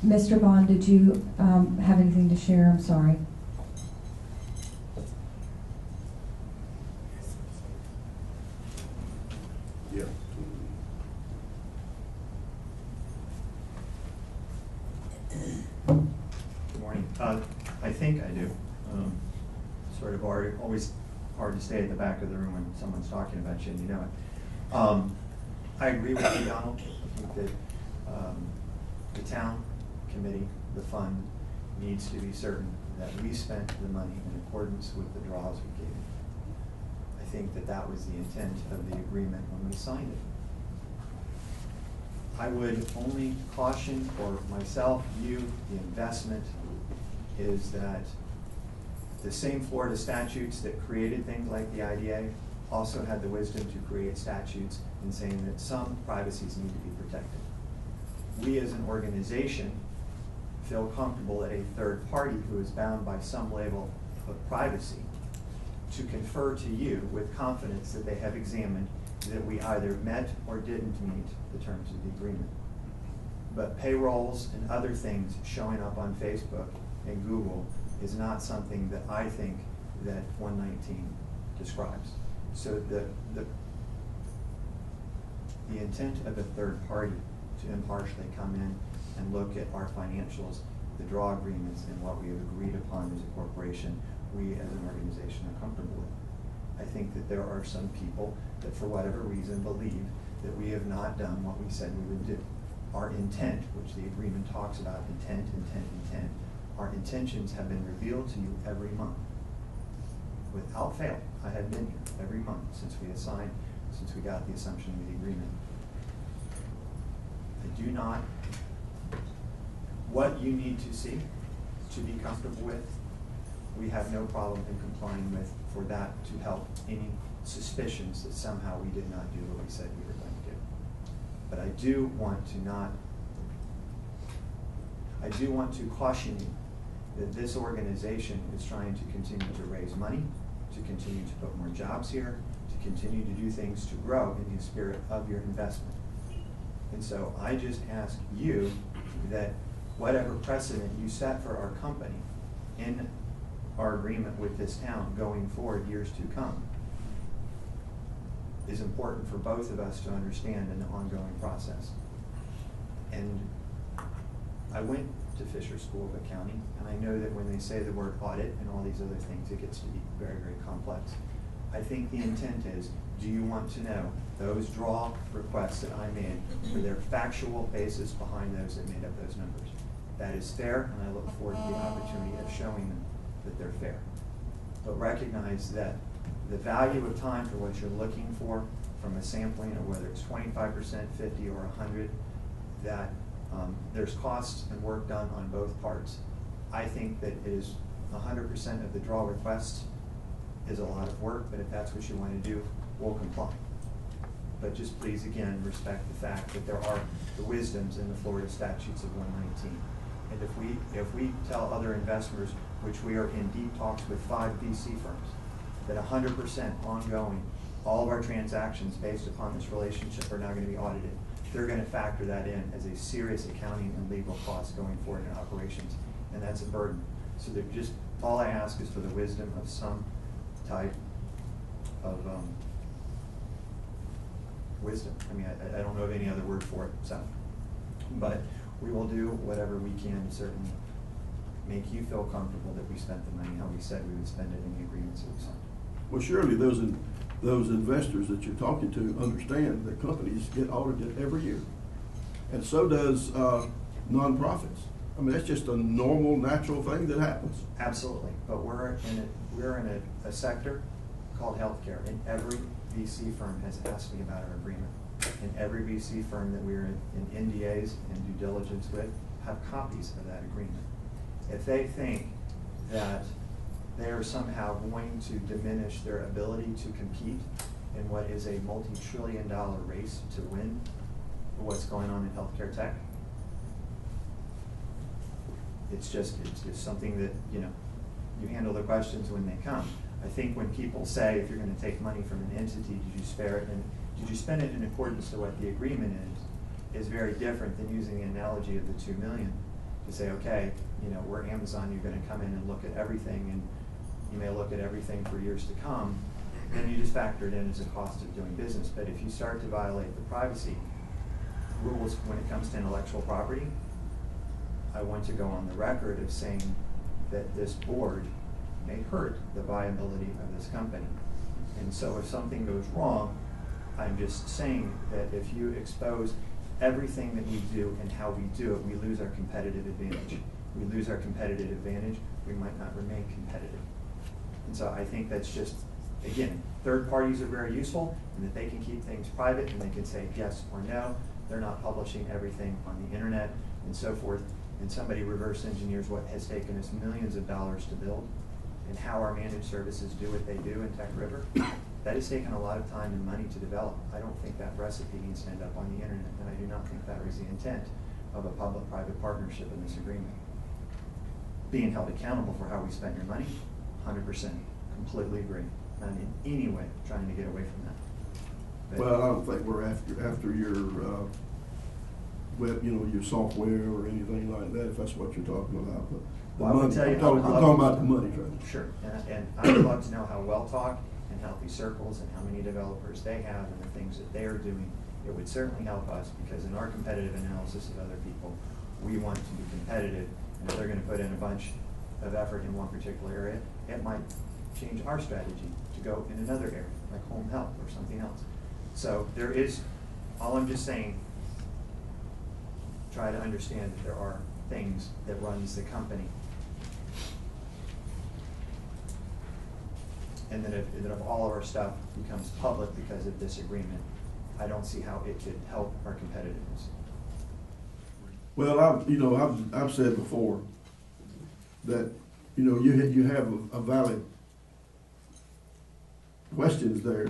Mr. Bond, did you have anything to share? I'm sorry. Yeah. Good morning. I think I do. Sort of always hard to stay at the back of the room when someone's talking about you and you know it. I agree with you, Donald. I think that the town committee, the fund, needs to be certain that we spent the money in accordance with the draws we gave. I think that that was the intent of the agreement when we signed it. I would only caution for myself, you, the investment, is that the same Florida statutes that created things like the IDA also had the wisdom to create statutes in saying that some privacies need to be protected. We as an organization feel comfortable that a third party who is bound by some level of privacy to confer to you with confidence that they have examined that we either met or didn't meet the terms of the agreement. But payrolls and other things showing up on Facebook and Google is not something that I think that 119 describes. So the intent of a third party to impartially come in and look at our financials, the draw agreements, and what we have agreed upon as a corporation, we as an organization are comfortable with. I think that there are some people that for whatever reason believe that we have not done what we said we would do. Our intent, which the agreement talks about, intent, our intentions have been revealed to you every month. Without fail, I have been here every month since we assigned, since we got the assumption of the agreement. I do not, what you need to see to be comfortable with, we have no problem in complying with for that to help any suspicions that somehow we did not do what we said we were going to do. But I do want to caution you that this organization is trying to continue to raise money, to continue to put more jobs here, to continue to do things to grow in the spirit of your investment. And so I just ask you that whatever precedent you set for our company in our agreement with this town going forward years to come is important for both of us to understand in the ongoing process. And I went to Fisher School of Accounting, and I know that when they say the word audit and all these other things, it gets to be very, very complex. I think the intent is, do you want to know those draw requests that I made for their factual basis behind those that made up those numbers? That is fair, and I look forward to the opportunity of showing them that they're fair. But recognize that the value of time for what you're looking for from a sampling of whether it's 25%, 50, or 100, that there's costs and work done on both parts. I think that it is 100% of the draw requests is a lot of work, but if that's what you want to do, we'll comply. But just please, again, respect the fact that there are the wisdoms in the Florida statutes of 119. And if we tell other investors, which we are in deep talks with 5 VC firms, that 100% ongoing, all of our transactions based upon this relationship are now going to be audited, they're going to factor that in as a serious accounting and legal cost going forward in operations, and that's a burden. So they're just, all I ask is for the wisdom of some type of wisdom. I mean, I don't know of any other word for it, so. But we will do whatever we can to certainly make you feel comfortable that we spent the money how we said we would spend it in the agreements that we signed. Well, surely those investors that you're talking to understand that companies get audited every year, and so does nonprofits. I mean, that's just a normal, natural thing that happens. Absolutely, but we're in a sector called healthcare, and every VC firm has asked me about our agreement. And every VC firm that we're in NDAs and due diligence with have copies of that agreement. If they think that they are somehow going to diminish their ability to compete in what is a multi-trillion-dollar race to win what's going on in healthcare tech, it's just something that, you know, you handle the questions when they come. I think when people say, if you're going to take money from an entity, did you spare it and did you spend it in accordance to what the agreement is very different than using the analogy of the $2 million to say, okay, you know, we're Amazon, you're gonna come in and look at everything, and you may look at everything for years to come, then you just factor it in as a cost of doing business. But if you start to violate the privacy rules when it comes to intellectual property, I want to go on the record of saying that this board may hurt the viability of this company. And so if something goes wrong, I'm just saying that if you expose everything that we do and how we do it, we lose our competitive advantage. We lose our competitive advantage, we might not remain competitive. And so I think that's just, again, third parties are very useful, and that they can keep things private and they can say yes or no. They're not publishing everything on the internet and so forth. And somebody reverse engineers what has taken us millions of dollars to build, and how our managed services do what they do in Tech River. That has taken a lot of time and money to develop. I don't think that recipe needs to end up on the internet, and I do not think that was the intent of a public-private partnership in this agreement. Being held accountable for how we spent your money, 100%, completely agree. Not in any way trying to get away from that. But Well, I don't think we're after your web, you know, your software or anything like that, if that's what you're talking about. But the Well, I would money, tell you, I'm talking about the money train. Sure, and I would love to know how Well-Talk and Healthy Circles and how many developers they have and the things that they are doing. It would certainly help us, because in our competitive analysis of other people, we want to be competitive. And if they're going to put in a bunch of effort in one particular area, it might change our strategy to go in another area, like home health or something else. So there is, all I'm just saying, try to understand that there are things that runs the company. And that if all of our stuff becomes public because of this agreement, I don't see how it could help our competitiveness. Well, I've said before that, you know, you have a valid questions there,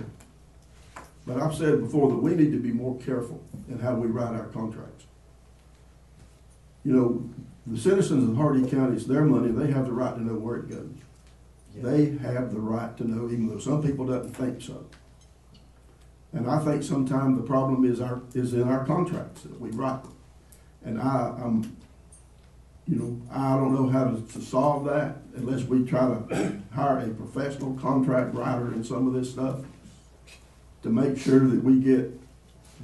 but I've said before that we need to be more careful in how we write our contracts. You know, the citizens of Hardee County, it's their money, they have the right to know where it goes. Yeah. They have the right to know, even though some people don't think so. And I think sometimes the problem is in our contracts that we write. And I'm, you know, I don't know how to solve that unless we try to hire a professional contract writer in some of this stuff to make sure that we get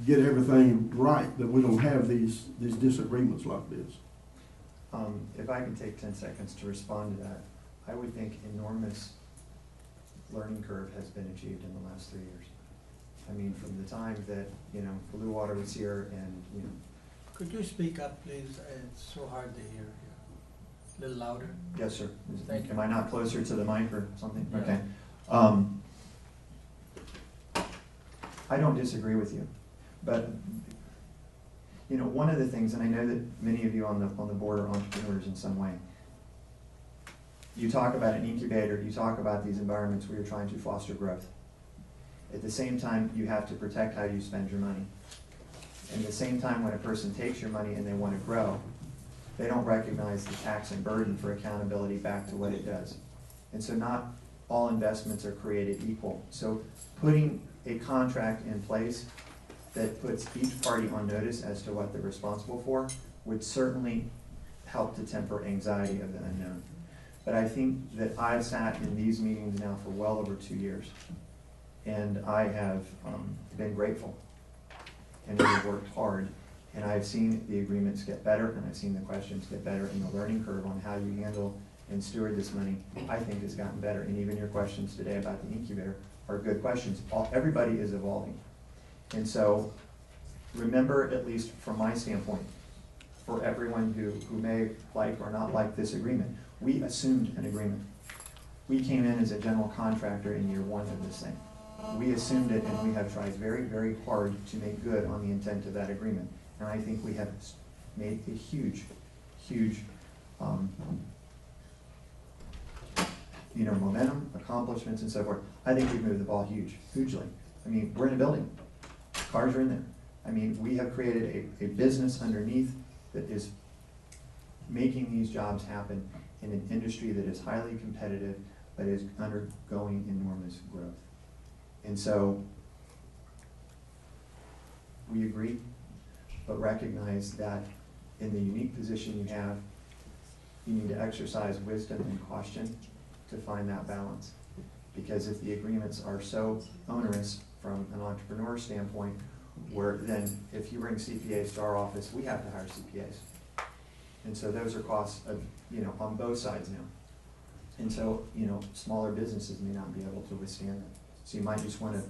everything right, that we don't have these disagreements like this. If I can take 10 seconds to respond to that, I would think enormous learning curve has been achieved in the last 3 years. I mean, from the time that, you know, Blue Water was here and, you know. Could you speak up, please? It's so hard to hear you. A little louder. Yes, sir. Thank you. Am I not closer to the mic or something? Yeah. Okay. I don't disagree with you, but you know, one of the things, and I know that many of you on the board are entrepreneurs in some way. You talk about an incubator, you talk about these environments where you're trying to foster growth. At the same time, you have to protect how you spend your money. And at the same time, when a person takes your money and they want to grow, they don't recognize the tax and burden for accountability back to what it does. And so not all investments are created equal. So putting a contract in place that puts each party on notice as to what they're responsible for would certainly help to temper anxiety of the unknown. But I think that I've sat in these meetings now for well over 2 years, and I have been grateful, and we've worked hard, and I've seen the agreements get better, and I've seen the questions get better, and the learning curve on how you handle and steward this money, I think, has gotten better. And even your questions today about the incubator are good questions. Everybody is evolving. And so remember, at least from my standpoint, for everyone who may like or not like this agreement, we assumed an agreement. We came in as a general contractor in year 1 of this thing. We assumed it, and we have tried very, very hard to make good on the intent of that agreement. And I think we have made a huge, huge momentum, accomplishments, and so forth. I think we've moved the ball hugely. I mean, we're in a building. Cars are in there. I mean, we have created a business underneath that is making these jobs happen in an industry that is highly competitive but is undergoing enormous growth. And so we agree, but recognize that in the unique position you have you need to exercise wisdom and caution to find that balance. Because if the agreements are so onerous from an entrepreneur standpoint, where then if you bring CPAs to our office, we have to hire CPAs. And so those are costs of, on both sides now. And so, smaller businesses may not be able to withstand that. So you might just want to,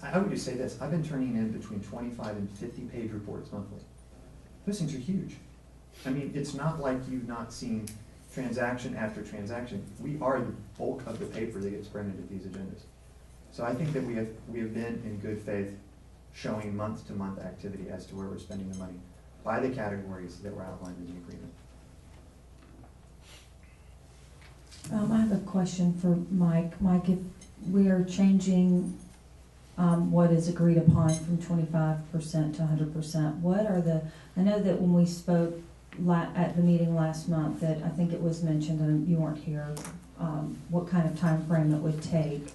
I would just say this, I've been turning in between 25 and 50-page reports monthly. Those things are huge. I mean, it's not like you've not seen transaction after transaction. We are the bulk of the paper that gets printed at these agendas. So I think that we have been in good faith showing month-to-month activity as to where we're spending the money by the categories that were outlined in the agreement. I have a question for Mike. Mike, if we are changing what is agreed upon from 25% to 100%, what are I know that when we spoke at the meeting last month, that I think it was mentioned, and you weren't here, what kind of time frame it would take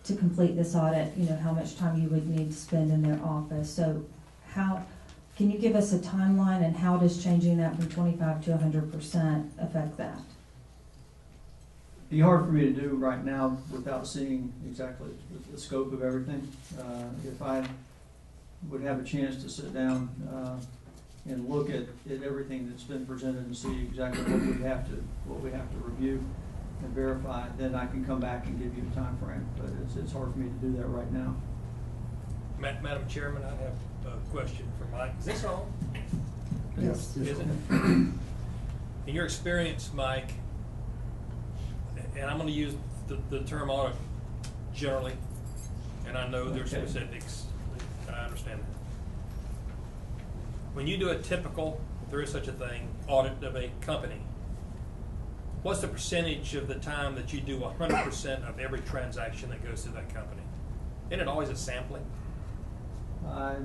to complete this audit, how much time you would need to spend in their office. So can you give us a timeline, and how does changing that from 25 to 100% affect that? Be hard for me to do right now without seeing exactly the scope of everything. If I would have a chance to sit down and look at everything that's been presented and see exactly what we have to review and verify, then I can come back and give you a time frame. But it's hard for me to do that right now. Madam Chairman, I have a question for Mike. Is this on? Yes. Is it? In your experience, Mike, and I'm going to use the term audit generally, and I know there's specifics. I understand that. When you do a typical, if there is such a thing, audit of a company, what's the percentage of the time that you do 100% of every transaction that goes through that company? Isn't it always a sampling? I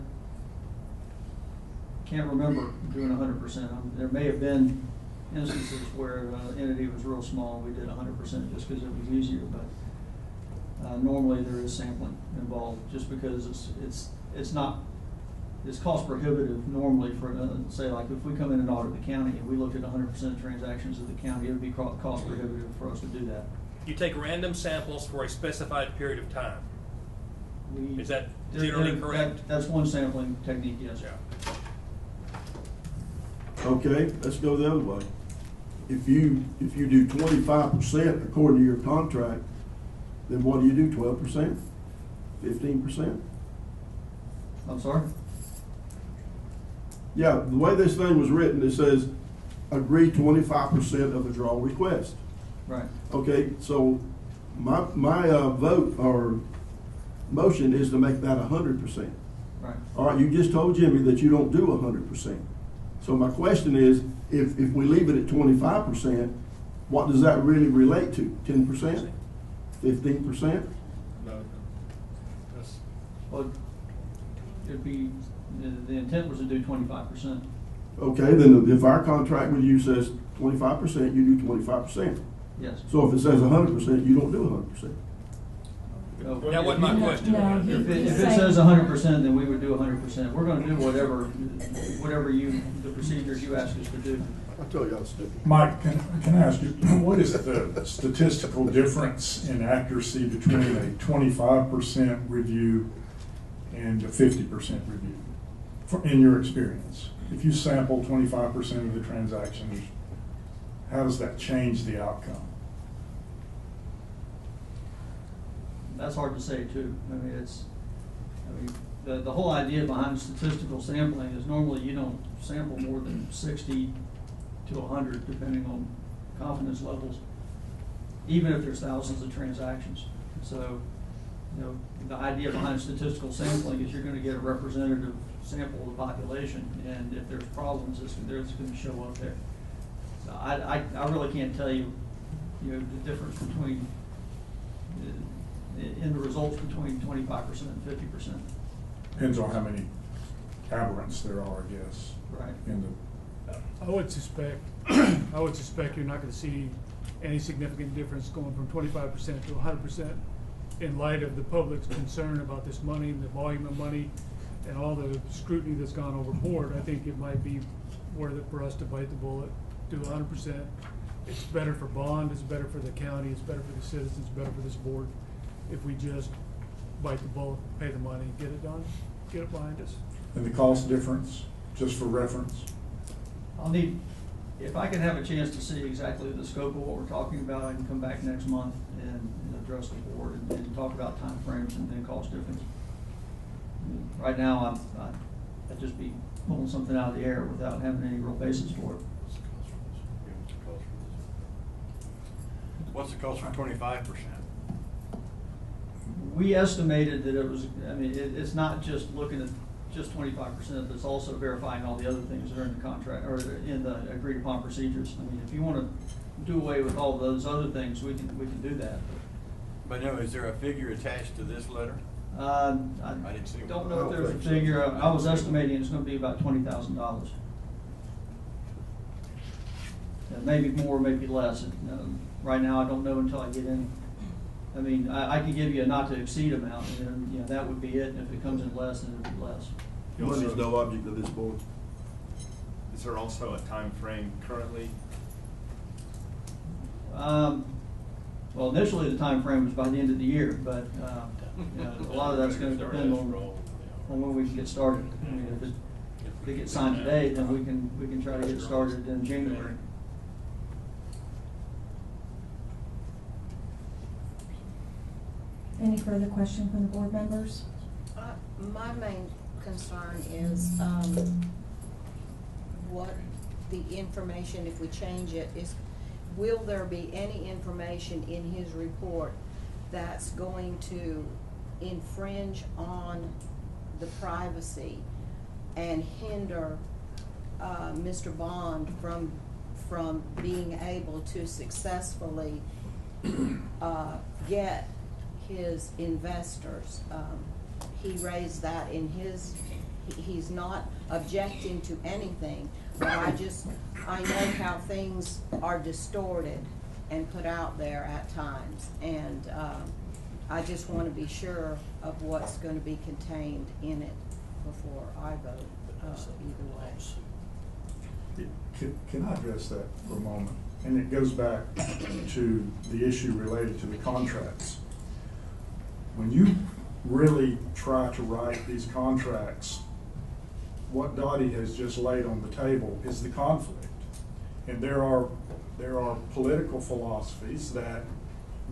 can't remember doing 100%. There may have been instances where an entity was real small, we did 100% just because it was easier, but normally there is sampling involved, just because it's cost prohibitive normally for, say, like if we come in and audit the county and we look at 100% of transactions of the county, it would be cost prohibitive for us to do that. You take random samples for a specified period of time. Is that generally correct? That's one sampling technique, yes. Yeah. Okay, let's go the other way. If you do 25% according to your contract, then what do you do, 12%? 15%? I'm sorry? Yeah, the way this thing was written, it says, agree 25% of the draw request. Right. Okay, so my vote or motion is to make that 100%. Right. All right, you just told Jimmy that you don't do 100%. So my question is, if we leave it at 25%, what does that really relate to? 10%? 15%? No. Well, it'd be, the intent was to do 25%. Okay, then if our contract with you says 25%, you do 25%. Yes. So if it says 100%, you don't do 100%. That wasn't my question. No, If it says 100%, then we would do 100%. We're going to do whatever the procedures you ask us to do. I told you I was stupid. Mike, can I ask you, what is the statistical difference in accuracy between a 25% review and a 50% review, in your experience? If you sample 25% of the transactions, how does that change the outcome? That's hard to say too. The whole idea behind statistical sampling is normally you don't sample more than 60 to 100, depending on confidence levels, even if there's thousands of transactions. So, the idea behind statistical sampling is you're going to get a representative sample of the population, and if there's problems, it's going to show up there. So I really can't tell you, the difference between in the results between 25% and 50%. Depends on how many aberrants there are, I guess. Right. I would suspect you're not going to see any significant difference going from 25% to 100% in light of the public's concern about this money and the volume of money and all the scrutiny that's gone overboard. I think it might be for us to bite the bullet, do 100%, it's better for bond, it's better for the county, it's better for the citizens, better for this board, if we just bite the bullet, pay the money, get it done, get it behind us. And the cost difference, just for reference? I'll need, if I can have a chance to see exactly the scope of what we're talking about, I can come back next month and address the board and talk about timeframes and then cost difference. Right now, I'd just be pulling something out of the air without having any real basis for it. What's the cost for 25%? We estimated that it was, I mean, it's not just looking at just 25%, but it's also verifying all the other things that are in the contract or in the agreed upon procedures. I mean, if you want to do away with all those other things, we can do that. But no, is there a figure attached to this letter? I didn't see one. don't know if there's a figure. I was estimating it's going to be about $20,000. Maybe more, maybe less. Right now, I don't know until I get in. I mean, I can give you a not to exceed amount, and then, you know, that would be it. And if it comes in less, then it'll be less. Money is no object of this board. Is there also a time frame currently? Well, initially the time frame was by the end of the year, but you know, a lot of that's going to depend on when we can get started. I mean, if it gets signed today, then we can try to get started in January. Any further question from the board members? My main concern is what the information, if we change it, is will there be any information in his report that's going to infringe on the privacy and hinder Mr. Bond from being able to successfully get his investors? He raised that in his, he's not objecting to anything, but I know how things are distorted and put out there at times, and I just want to be sure of what's going to be contained in it before I vote either way. Can I address that for a moment? And it goes back to the issue related to the contracts. When you really try to write these contracts, what Dottie has just laid on the table is the conflict. And there are political philosophies that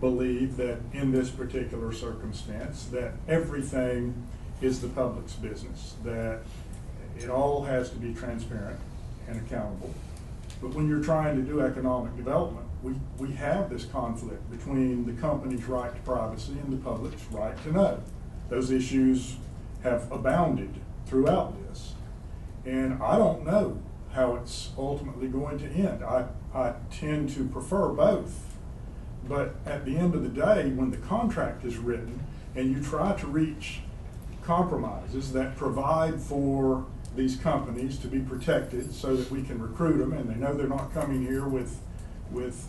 believe that in this particular circumstance that everything is the public's business, that it all has to be transparent and accountable. But when you're trying to do economic development, we have this conflict between the company's right to privacy and the public's right to know. Those issues have abounded throughout this. And I don't know how it's ultimately going to end. I tend to prefer both. But at the end of the day, when the contract is written and you try to reach compromises that provide for these companies to be protected so that we can recruit them and they know they're not coming here with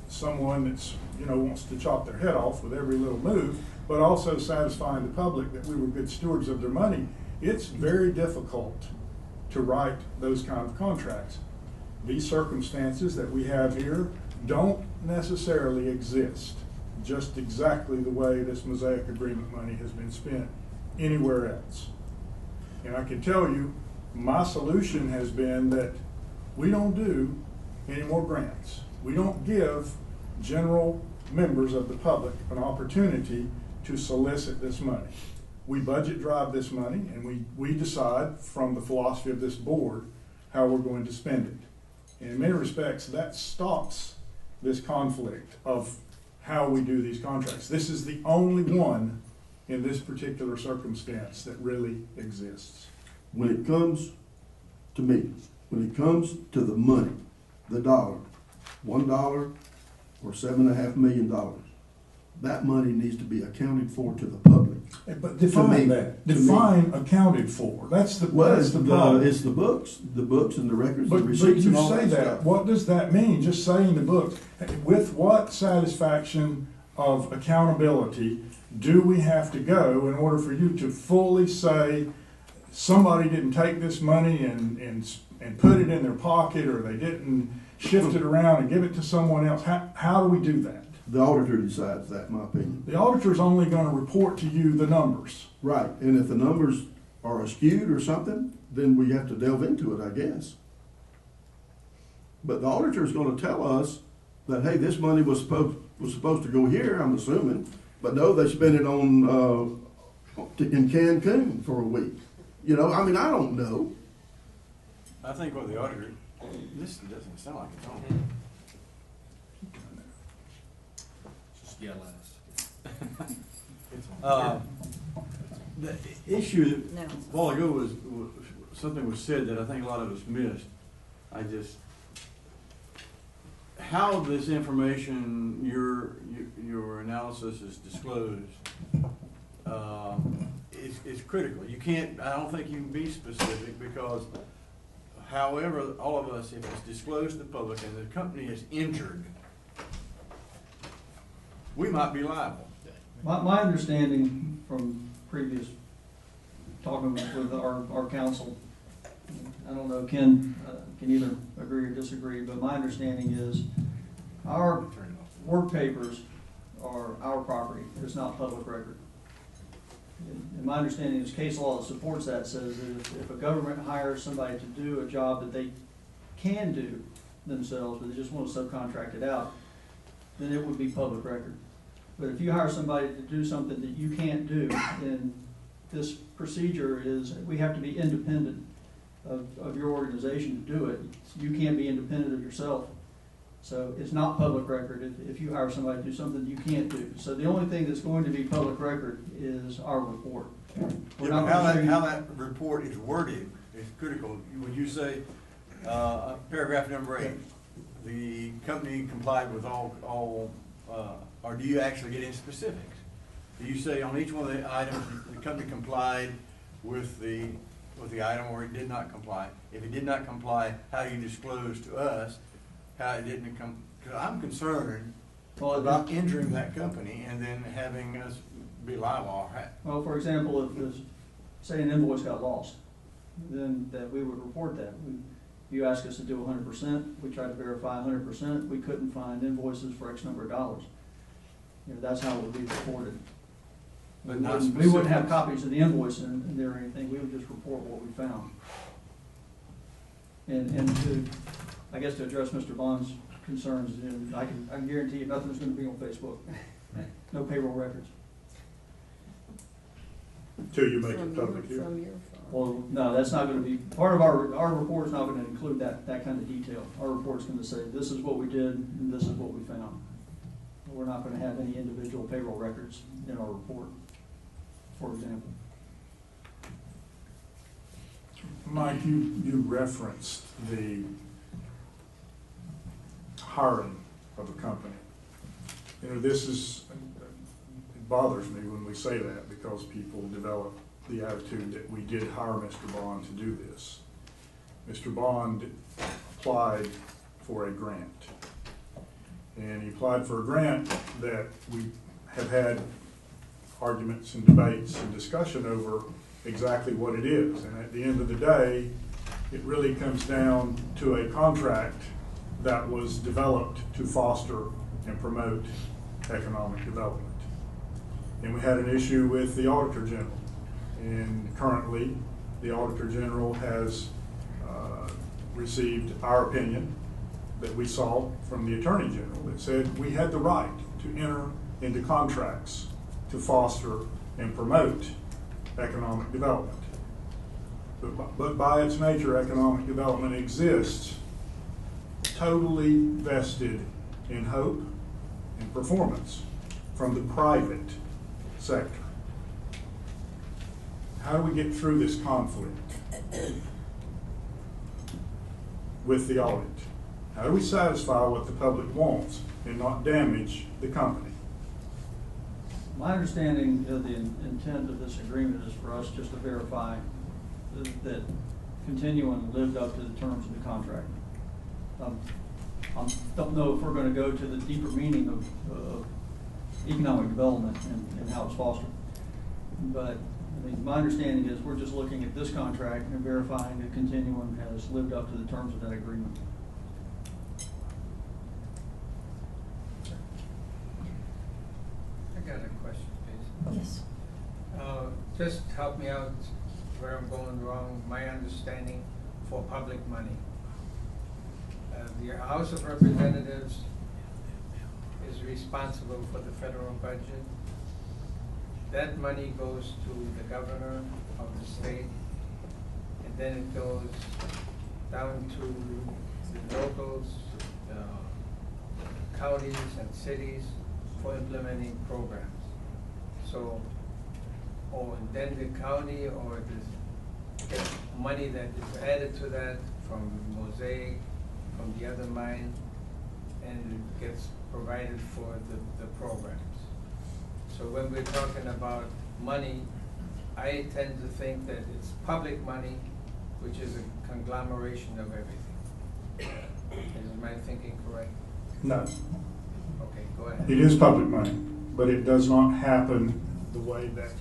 someone that's, you know, wants to chop their head off with every little move, but also satisfying the public that we were good stewards of their money, it's very difficult to write those kind of contracts. These circumstances that we have here don't necessarily exist just exactly the way this Mosaic Agreement money has been spent anywhere else. And I can tell you, my solution has been that we don't do any more grants. We don't give general members of the public an opportunity to solicit this money. We budget drive this money, and we decide from the philosophy of this board how we're going to spend it. And in many respects, that stops this conflict of how we do these contracts. This is the only one in this particular circumstance that really exists. When it comes to me, when it comes to the money, the dollar, $1 or $7.5 million, that money needs to be accounted for to the public. But define that. Define accounted for. That's the problem. It's the books and the records, But the receipts, you and all say that that. stuff. What does that mean? Just saying the books. With what satisfaction of accountability do we have to go in order for you to fully say somebody didn't take this money and and put it in their pocket, or they didn't shift it around and give it to someone else? How do we do that? The auditor decides that, in my opinion. The auditor's only going to report to you the numbers. Right, and if the numbers are skewed or something, then we have to delve into it, I guess. But the auditor's gonna tell us that, hey, this money was supposed to go here, I'm assuming, but no, they spent it on, in Cancun for a week. You know, I mean, I don't know. I think what the auditor, this doesn't sound like it's on. Just yell at us. The issue No. a while ago was something was said that I think a lot of us missed. How this information, your analysis is disclosed, is critical. You can't, I don't think you can be specific, because however, all of us, if it's disclosed to the public and the company is injured, we might be liable. My understanding from previous talking with our council, I don't know, Ken can either agree or disagree, but my understanding is our work papers are our property. It's not public record. And my understanding is case law that supports that says that if a government hires somebody to do a job that they can do themselves, but they just want to subcontract it out, then it would be public record. But if you hire somebody to do something that you can't do, then this procedure is, we have to be independent of your organization to do it. You can't be independent of yourself. So it's not public record if you hire somebody to do something you can't do. So the only thing that's going to be public record is our report. We're not How gonna show you- that report is worded is critical. Would you say, paragraph number 8, the company complied with all, or do you actually get in specifics? Do you say on each one of the items, the company complied with the item, or it did not comply? If it did not comply, how do you disclose to us how it didn't come? Because I'm concerned about injuring that company and then having us be liable. Well, for example, if there's, say an invoice got lost, then that we would report that. You ask us to do 100%, we tried to verify 100%, we couldn't find invoices for X number of dollars. You know, that's how it would be reported. But We not wouldn't- we wouldn't have specifics. copies of the invoice in there or anything, we would just report what we found. And to, I guess to address Mr. Bond's concerns, and I can guarantee you nothing's gonna be on Facebook. No payroll records. Until you make it public here. From your phone. Well, no, that's not gonna be, part of our report's not gonna include that kind of detail. Our report's gonna say, this is what we did, and this is what we found. We're not gonna have any individual payroll records in our report, for example. Mike, you referenced the hiring of a company. You know, this is, it bothers me when we say that, because people develop the attitude that we did hire Mr. Bond to do this. Mr. Bond applied for a grant. And he applied for a grant that we have had arguments and debates and discussion over exactly what it is. And at the end of the day, it really comes down to a contract that was developed to foster and promote economic development. And we had an issue with the Auditor General. And currently, the Auditor General has received our opinion that we saw from the Attorney General that said we had the right to enter into contracts to foster and promote economic development. But by its nature, economic development exists totally vested in hope and performance from the private sector. How do we get through this conflict with the audit? How do we satisfy what the public wants and not damage the company? My understanding of the intent of this agreement is for us just to verify that Continuum lived up to the terms of the contract. I don't know if we're going to go to the deeper meaning of economic development and how it's fostered. But I mean, my understanding is we're just looking at this contract and verifying that Continuum has lived up to the terms of that agreement. I got a question, please. Yes. Just help me out where I'm going wrong, my understanding for public money. The House of Representatives is responsible for the federal budget. That money goes to the governor of the state, and then it goes down to the locals, counties and cities for implementing programs. So, and then the county or the money that is added to that from Mosaic, from the other mine, and it gets provided for the programs. So when we're talking about money, I tend to think that it's public money, which is a conglomeration of everything. Is my thinking correct? No, Okay, go ahead. it is public money, but it does not happen the way that,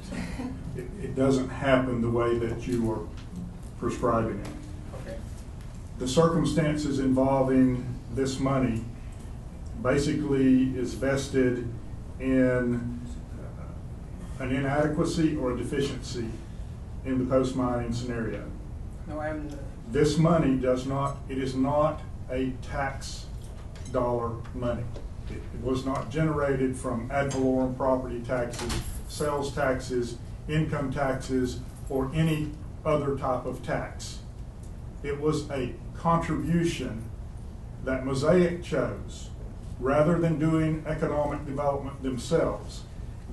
it doesn't happen the way that you are prescribing it. Okay. The circumstances involving this money basically is vested in an inadequacy or a deficiency in the post-mining scenario. No, I'm. This money does not, it is not a tax dollar money. It was not generated from ad valorem property taxes, sales taxes, income taxes, or any other type of tax. It was a contribution that Mosaic chose. Rather than doing economic development themselves,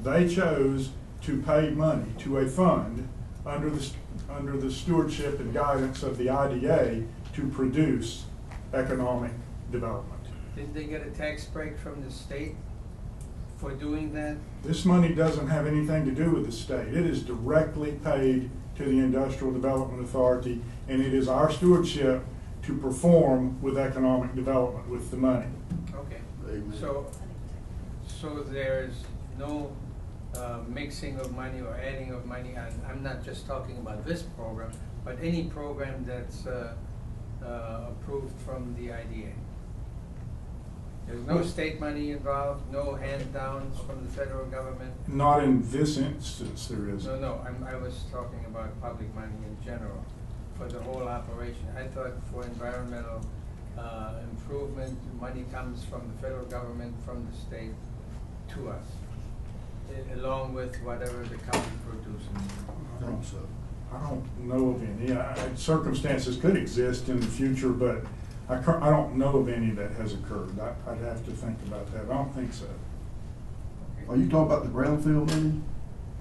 they chose to pay money to a fund under the stewardship and guidance of the IDA to produce economic development. Did they get a tax break from the state for doing that? This money doesn't have anything to do with the state. It is directly paid to the Industrial Development Authority, and it is our stewardship to perform with economic development with the money. Okay. Amen. So there's no mixing of money or adding of money. I'm not just talking about this program, but any program that's approved from the IDA. There's no state money involved, no hand-downs from the federal government? Not in this instance there is. No, I was talking about public money in general for the whole operation. I thought for environmental improvement, money comes from the federal government, from the state to us, along with whatever the county produces. I think so. I don't know of any. Circumstances could exist in the future, but I don't know of any that has occurred. I'd have to think about that. I don't think so. Are you talking about the brownfield money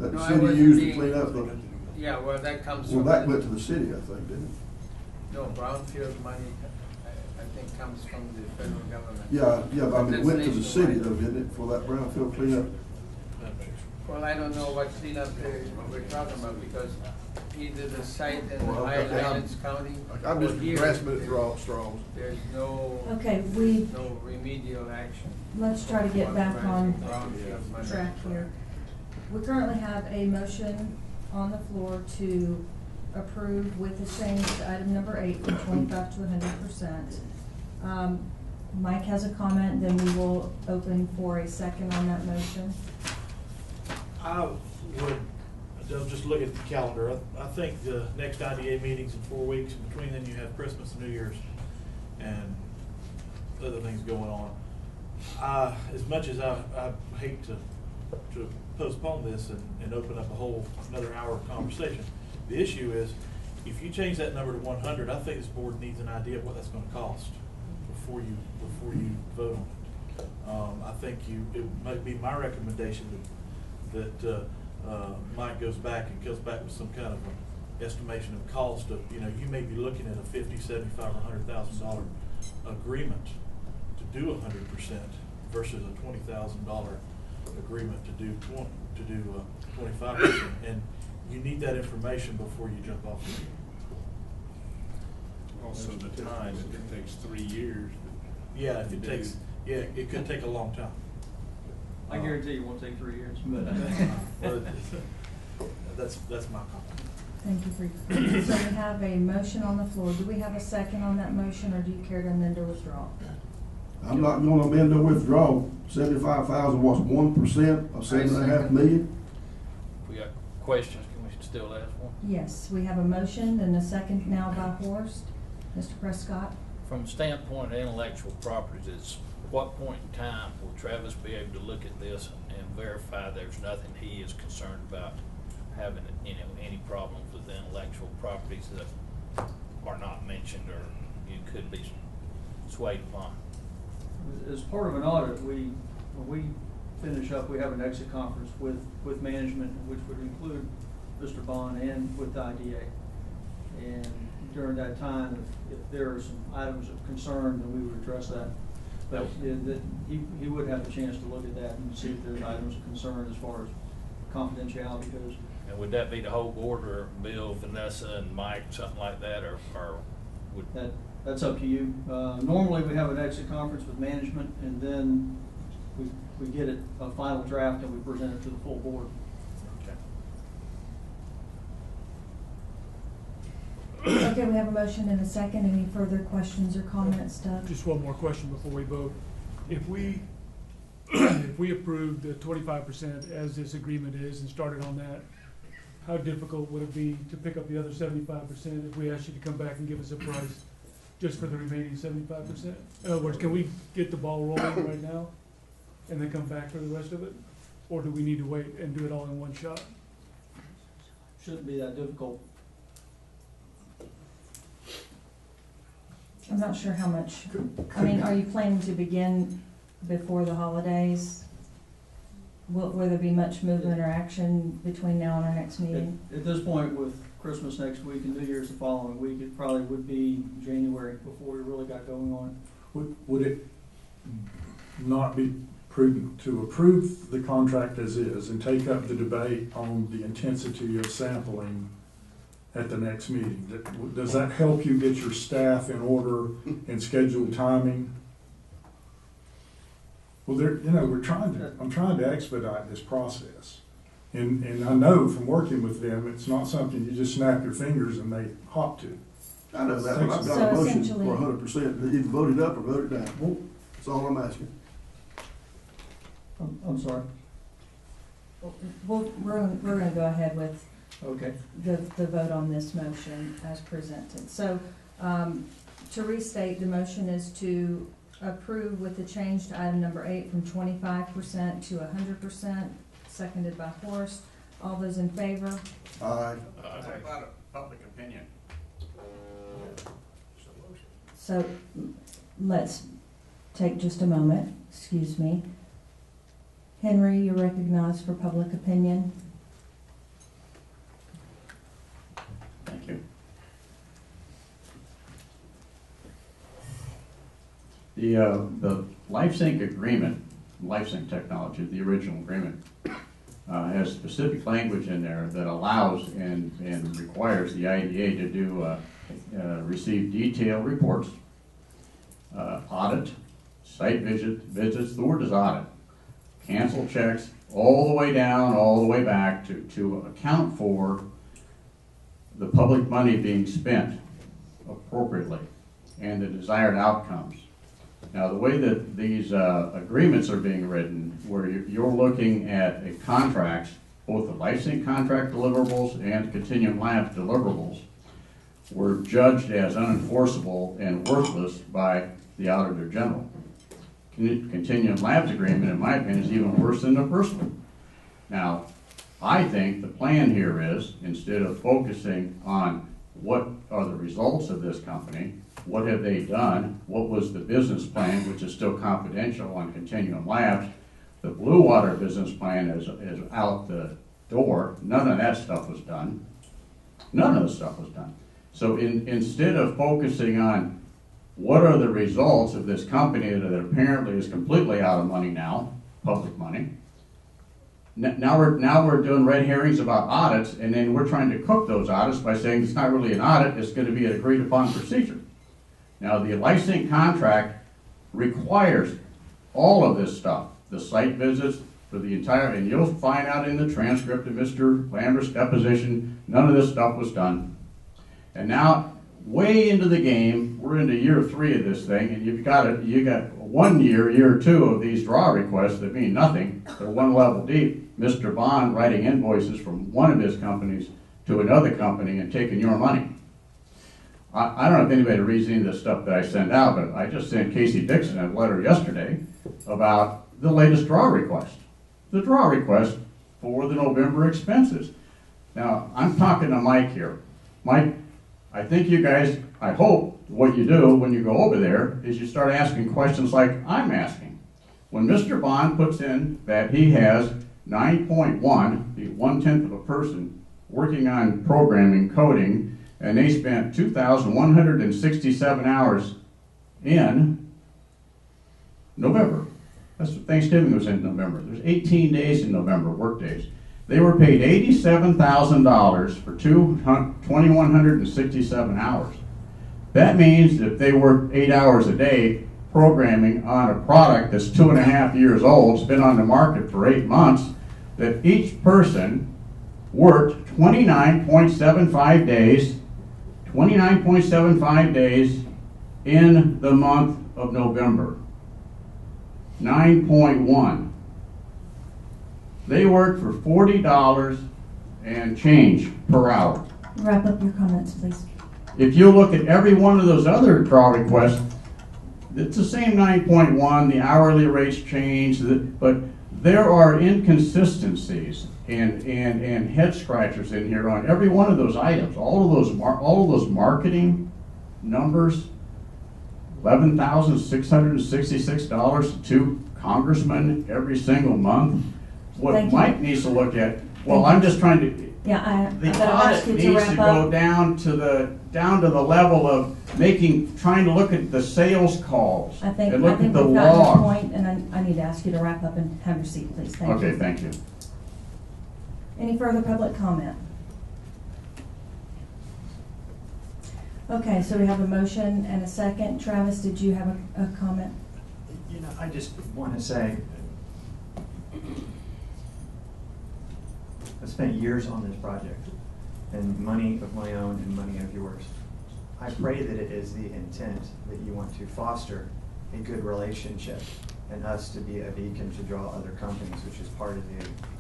that the No, I city wasn't used to being- clean up the? Yeah, well, that comes Well, from. that went to the city, I think, didn't it? No, brownfield money, I think comes from the federal government. Yeah, but I mean, it That's went to the city nationwide. though, didn't it, for that brownfield cleanup? Well, I don't know what cleanup we're talking about, because either the site in Well, Highland okay, Islands County. I'm just or here, grasping at straws. There's no. Okay, No remedial action. let's try to get back on Brownfield money. track here. We currently have a motion on the floor to approve with the change to item number 8 from 25 to 100%. Mike has a comment, then we will open for a second on that motion. I would, I'll just look at the calendar. I think the next IDA meeting's in 4 weeks. In between then you have Christmas and New Year's and other things going on. As much as I hate to postpone this and open up a whole another hour of conversation, the issue is if you change that number to 100, I think this board needs an idea of what that's going to cost before you vote on it. I think it might be my recommendation that Mike goes back and goes back with some kind of an estimation of cost of, you may be looking at a $50,000, $75,000, or $100,000 agreement to do 100% versus a $20,000 agreement to do 25%. And you need that information before you jump off. Also the time, if it takes 3 years. Yeah, if it takes, it could take a long time. I guarantee you it won't take 3 years, but. That's my comment. Thank you for your, so we have a motion on the floor. Do we have a second on that motion, or do you care to amend or withdraw? I'm not gonna amend or withdraw. 75,000 was 1% of 7.5 million. We got questions, can we still ask one? Yes, we have a motion and a second now by Horst. Mr. Prescott? From the standpoint of intellectual properties, at what point in time will Travis be able to look at this and verify there's nothing he is concerned about having, any problems with intellectual properties that are not mentioned or you could be swayed upon? As part of an audit, when we finish up, we have an exit conference with management, which would include Mr. Bond and with the IDA. And during that time, if there are some items of concern, then we would address that. But he would have a chance to look at that and see if there's items of concern as far as confidentiality goes. And would that be the whole board, or Bill, Vanessa, and Mike, something like that, or would? That's up to you. Normally, we have an exit conference with management, and then we get it, a final draft, and we present it to the full board. Okay, we have a motion and a second. Any further questions or comments, Doug? Just one more question before we vote. If we, if we approve the 25% as this agreement is and started on that, how difficult would it be to pick up the other 75% if we asked you to come back and give us a price just for the remaining 75%? In other words, can we get the ball rolling right now and then come back for the rest of it? Or do we need to wait and do it all in one shot? Shouldn't be that difficult. I'm not sure how much, I mean, are you planning to begin before the holidays? Will there be much movement or action between now and our next meeting? At this point, with Christmas next week and New Year's the following week, it probably would be January before we really got going on it. Would it not be prudent to approve the contract as is and take up the debate on the intensity of sampling at the next meeting? Does that help you get your staff in order and schedule timing? Well, I'm trying to expedite this process. And I know from working with them, it's not something you just snap your fingers and they hop to. I know that, but I've So got a motion essentially- for 100%, either vote it up or vote it down. That's all I'm asking. I'm sorry. Well, we're gonna go ahead with Okay. the vote on this motion as presented. So, to restate, the motion is to approve with the change to item number 8 from 25% to 100%, seconded by Horst. All those in favor? Aye. About a public opinion. So, let's take just a moment, excuse me. Henry, you're recognized for public opinion. Thank you. The LifeSync agreement, LifeSync technology, the original agreement, has specific language in there that allows and requires the IDA to do receive detailed reports, audit, site visits. The word is audit, cancel checks, all the way down, all the way back to account for the public money being spent appropriately and the desired outcomes. Now, the way that these agreements are being written, where you're looking at a contracts, both the LifeSync contract deliverables and Continuum Labs deliverables, were judged as unenforceable and worthless by the Auditor General. Continuum Labs agreement, in my opinion, is even worse than the first one. Now, I think the plan here is, instead of focusing on what are the results of this company, what have they done, what was the business plan, which is still confidential on Continuum Labs, the Blue Water business plan is out the door. None of that stuff was done. None of the stuff was done. So instead of focusing on what are the results of this company that apparently is completely out of money now, public money, now we're doing red herrings about audits, and then we're trying to cook those audits by saying it's not really an audit, it's going to be an agreed upon procedure. Now, the LifeSync contract requires all of this stuff, the site visits, for the entire, and you'll find out in the transcript of Mr. Lambert's deposition, none of this stuff was done. And now, way into the game, we're into year 3 of this thing, and you got 1 year, year 2 of these draw requests that mean nothing. They're 1 level deep. Mr. Bond writing invoices from one of his companies to another company and taking your money. I don't know if anybody reads any of the stuff that I send out, but I just sent Casey Dixon a letter yesterday about the latest draw request. The draw request for the November expenses. Now, I'm talking to Mike here. Mike, I think you guys, I hope what you do when you go over there is you start asking questions like I'm asking. When Mr. Bond puts in that he has 9.1, the 1/10 of a person working on programming, coding, and they spent 2,167 hours in November. That's what Thanksgiving was in November. There's 18 days in November, work days. They were paid $87,000 for 2,167 hours. That means that if they work 8 hours a day programming on a product that's 2.5 years old, it's been on the market for 8 months, that each person worked 29.75 days in the month of November. 9.1. They worked for $40 and change per hour. Wrap up your comments, please. If you look at every one of those other draw requests, it's the same 9.1, the hourly rates change, but there are inconsistencies and head scratchers in here on every one of those items. All of those marketing numbers, $11,666 to 2 congressmen every single month. What Mike needs to look at, well, I'm just trying to, yeah, I'm the gonna audit ask you to needs wrap to up. go down to the level of trying to look at the sales calls I think and look we've at the gotten your logs. point, and I need to ask you to wrap up and have your seat, please. Thank you. Okay, thank you. Any further public comment? Okay, so we have a motion and a second. Travis, did you have a comment? You know, I just want to say, I spent years on this project, and money of my own and money of yours. I pray that it is the intent that you want to foster a good relationship and us to be a beacon to draw other companies, which is part of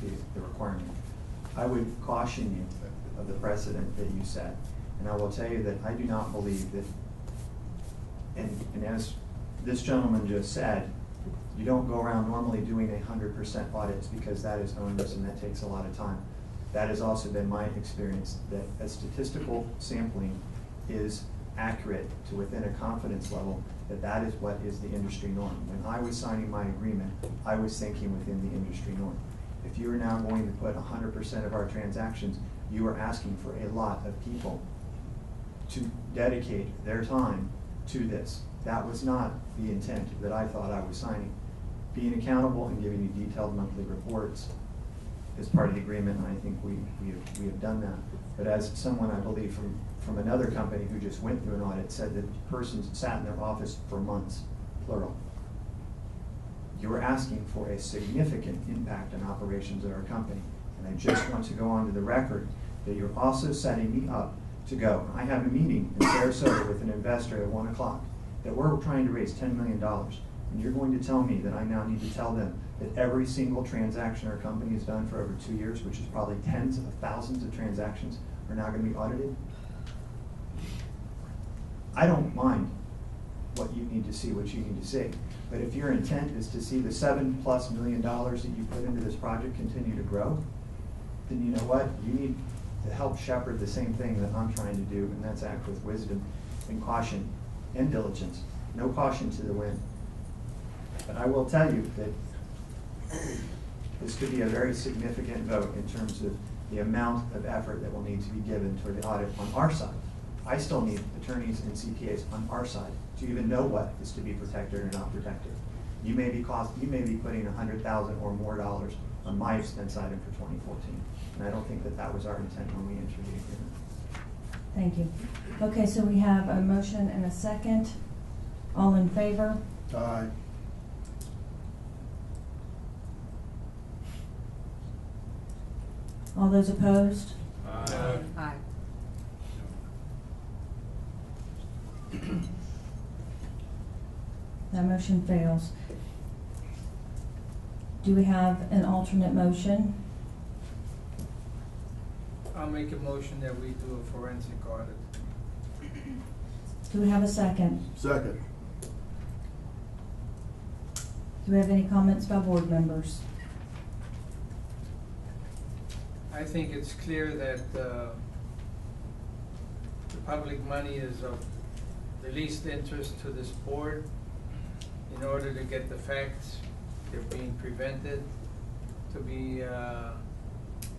the requirement. I would caution you of the precedent that you set, and I will tell you that I do not believe that, and as this gentleman just said, you don't go around normally doing 100% audits because that is onerous and that takes a lot of time. That has also been my experience, that a statistical sampling is accurate to within a confidence level, that is what is the industry norm. When I was signing my agreement, I was thinking within the industry norm. If you are now going to put 100% of our transactions, you are asking for a lot of people to dedicate their time to this. That was not the intent that I thought I was signing. Being accountable and giving you detailed monthly reports is part of the agreement, and I think we have done that. But as someone, I believe, from another company who just went through an audit said that persons sat in their office for months, plural. You are asking for a significant impact on operations at our company. And I just want to go on to the record that you're also setting me up to go. I have a meeting in Sarasota with an investor at 1 o'clock that we're trying to raise $10 million. And you're going to tell me that I now need to tell them that every single transaction our company has done for over 2 years, which is probably tens of thousands of transactions, are now going to be audited? I don't mind what you need to see, what you need to see. But if your intent is to see the $7+ million that you put into this project continue to grow, then you know what? You need to help shepherd the same thing that I'm trying to do, and that's act with wisdom and caution and diligence. No caution to the wind. But I will tell you that this could be a very significant vote in terms of the amount of effort that will need to be given toward the audit on our side. I still need attorneys and CPAs on our side to even know what is to be protected or not protected. You may be putting $100,000 or more on my expense item for 2014, and I don't think that was our intent when we entered the agreement. Thank you. Okay, so we have a motion and a second. All in favor? Aye. All those opposed? Aye. That motion fails. Do we have an alternate motion? I'll make a motion that we do a forensic audit. Do we have a second? Second. Do we have any comments by board members? I think it's clear that the public money is of the least interest to this board. In order to get the facts, they're being prevented to be,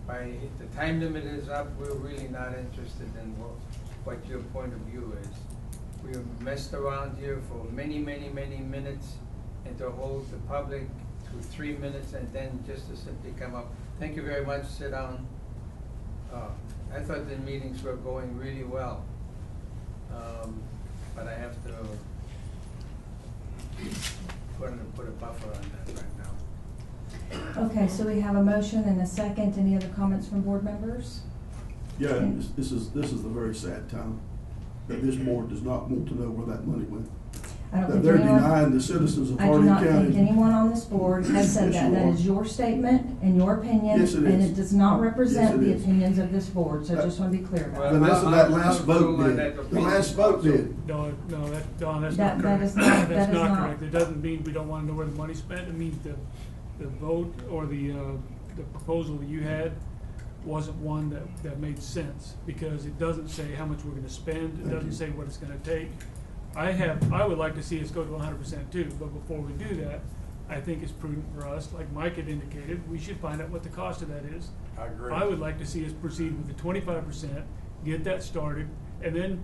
by the time limit is up, we're really not interested in what your point of view is. We have messed around here for many, many, many minutes, and to hold the public to 3 minutes and then just to simply come up. Thank you very much, sit down. I thought the meetings were going really well. But I have to put a buffer on that right now. Okay, so we have a motion and a second. Any other comments from board members? Yeah, and this is the very sad time that this board does not want to know where that money went. I don't That think they're anyone, denying the citizens of I do Hardin not County. think anyone on this board has said Yes, that. you That are. is your statement and your opinion. Yes, it And is. it does not represent Yes, it the is. opinions of this board, so I just want to be clear about Well, it. That last I'll vote go on did. that The opinion last vote also. did. No, Don, that's That- not that correct. is not- that That's is not not. correct. It doesn't mean we don't wanna know where the money's spent. It means the vote or the proposal that you had wasn't one that made sense, because it doesn't say how much we're gonna spend, it doesn't say what it's gonna take. I would like to see us go to 100% too, but before we do that, I think it's prudent for us, like Mike had indicated, we should find out what the cost of that is. I agree. I would like to see us proceed with the 25%, get that started, and then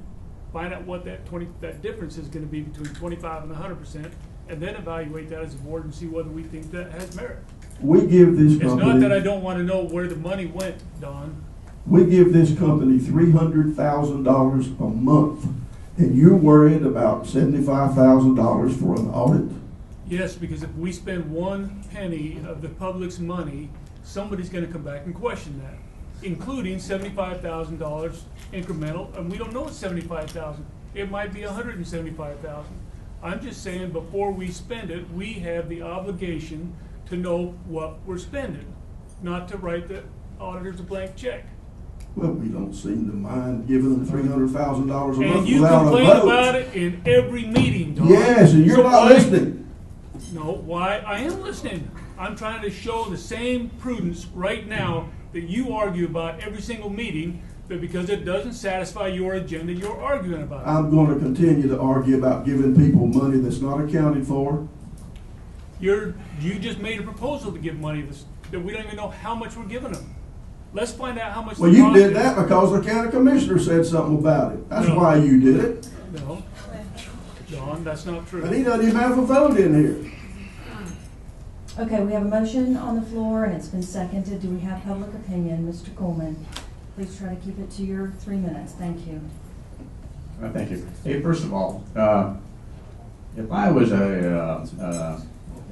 find out what that difference is gonna be between 25 and 100%, and then evaluate that as a board and see whether we think that has merit. We give this It's not company, that I don't wanna know where the money went, Don. we give this company $300,000 a month, and you're worried about $75,000 for an audit? Yes, because if we spend 1 penny of the public's money, somebody's gonna come back and question that, including $75,000 incremental, and we don't know it's 75,000. It might be 175,000. I'm just saying, before we spend it, we have the obligation to know what we're spending, not to write the auditors a blank check. Well, we don't seem to mind giving them $300,000 a month And you without a complain vote. about it in every meeting, Don. Yes, and you're So not why- listening. No, why? I am listening. I'm trying to show the same prudence right now that you argue about every single meeting, but because it doesn't satisfy your agenda, you're arguing about it. I'm going to continue to argue about giving people money that's not accounted for. You just made a proposal to give money that we don't even know how much we're giving them. Let's find out how much. Well, the you cost did is. that because the county commissioner said something about it. That's No. why you did it. No, John, that's not true. And he doesn't even have a vote in here. Okay, we have a motion on the floor and it's been seconded. Do we have public opinion? Mr. Coleman, please try to keep it to your 3 minutes. Thank you. Thank you. Hey, first of all, if I was an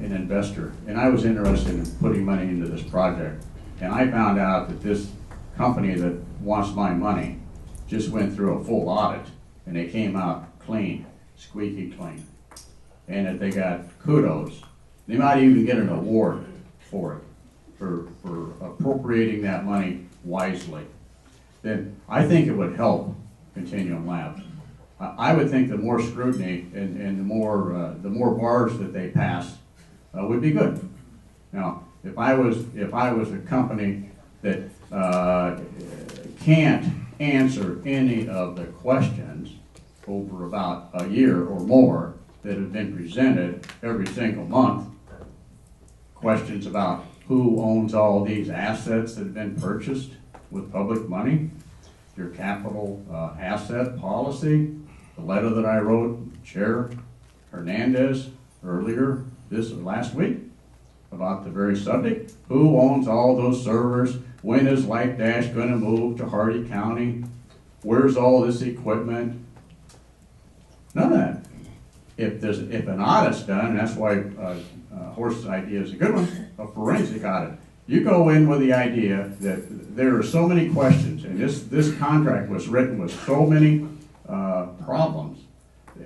investor and I was interested in putting money into this project, and I found out that this company that wants my money just went through a full audit and they came out clean, squeaky clean, and that they got kudos, they might even get an award for it, for appropriating that money wisely, then I think it would help Continuum Labs. I would think the more scrutiny and the more bars that they pass would be good. Now, if I was a company that can't answer any of the questions over about a year or more that have been presented every single month, questions about who owns all these assets that have been purchased with public money, your capital asset policy, the letter that I wrote Chair Hernandez earlier last week about the very subject. Who owns all those servers? When is Light Dash going to move to Hardy County? Where's all this equipment? None of that. If an audit's done, and that's why Horst's idea is a good one, a forensic audit. You go in with the idea that there are so many questions, and this contract was written with so many problems,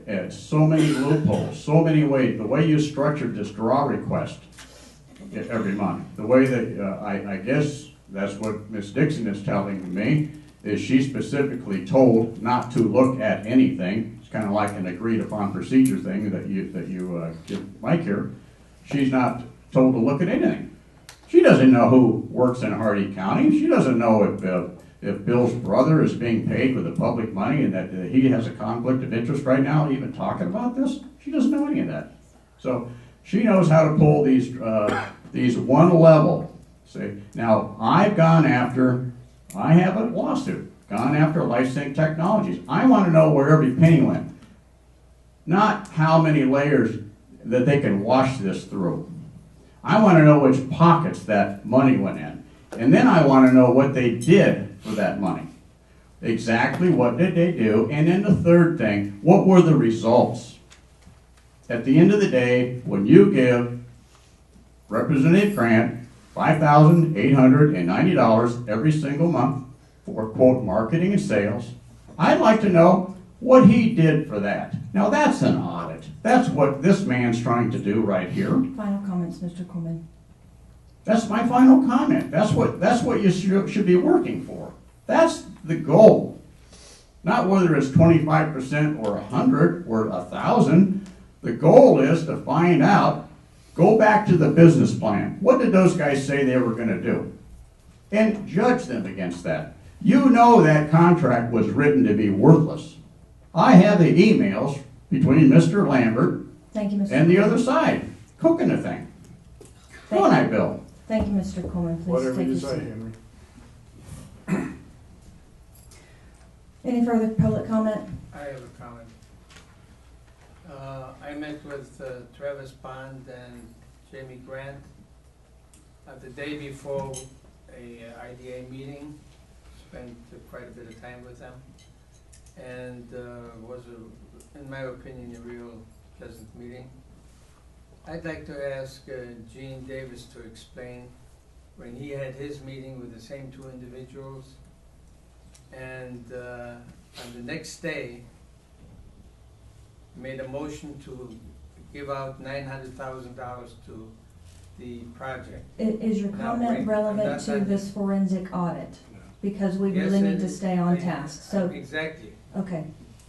and so many loopholes, so many ways. The way you structured this draw request every month, the way that I guess that's what Ms. Dixon is telling me, is she specifically told not to look at anything. It's kind of like an agreed upon procedure thing that you give Mike here. She's not told to look at anything. She doesn't know who works in Hardy County. She doesn't know if Bill's brother is being paid with the public money and that he has a conflict of interest right now, even talking about this. She doesn't know any of that. So she knows how to pull these one level. See, now I have a lawsuit, gone after LifeSync Technologies. I want to know where every penny went, not how many layers that they can wash this through. I want to know which pockets that money went in. And then I want to know what they did for that money. Exactly what did they do? And then the third thing, what were the results? At the end of the day, when you give Representative Grant $5,890 every single month for, quote, marketing and sales, I'd like to know what he did for that. Now that's an audit. That's what this man's trying to do right here. Final comments, Mr. Coleman. That's my final comment. That's what you should be working for. That's the goal. Not whether it's 25% or 100 or 1,000. The goal is to find out, go back to the business plan. What did those guys say they were going to do? And judge them against that. You know that contract was written to be worthless. I have the emails between Mr. Lambert Thank you, Mr. and the Coleman. other side, cooking the thing. Don't I, Bill? Thank you, Mr. Coleman. Please Whatever take you your say, seat. Henry. Any further public comment? I have a comment. I met with Travis Pond and Jamie Grant the day before a IDA meeting. Spent quite a bit of time with them, and was, in my opinion, a real pleasant meeting. I'd like to ask Gene Davis to explain when he had his meeting with the same two individuals, and on the next day made a motion to give out $900,000 to the project. Is your Now, comment wait, relevant I'm to not- this forensic audit? Because we Yes, really need it to is. stay on task, so, Exactly. okay.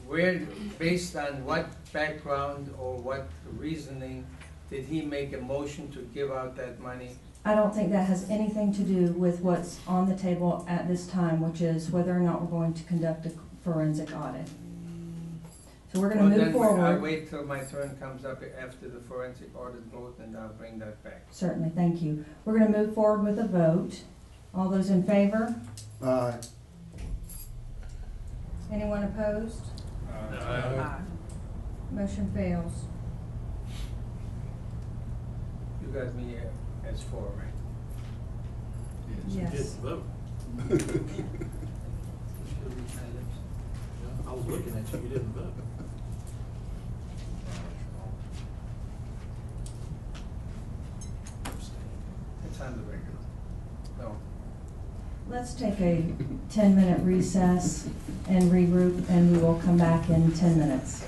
Where, based on what background or what reasoning did he make a motion to give out that money? I don't think that has anything to do with what's on the table at this time, which is whether or not we're going to conduct a forensic audit. So we're gonna Well, move then I'll forward. wait till my turn comes up after the forensic audit vote, and I'll bring that back. Certainly, thank you. We're gonna move forward with a vote. All those in favor? Aye. Anyone opposed? Motion fails. You got me as for, right? You Yes. didn't vote. I was looking at you, you didn't vote. It's on the record. No. Let's take a 10-minute recess and regroup, and we will come back in 10 minutes.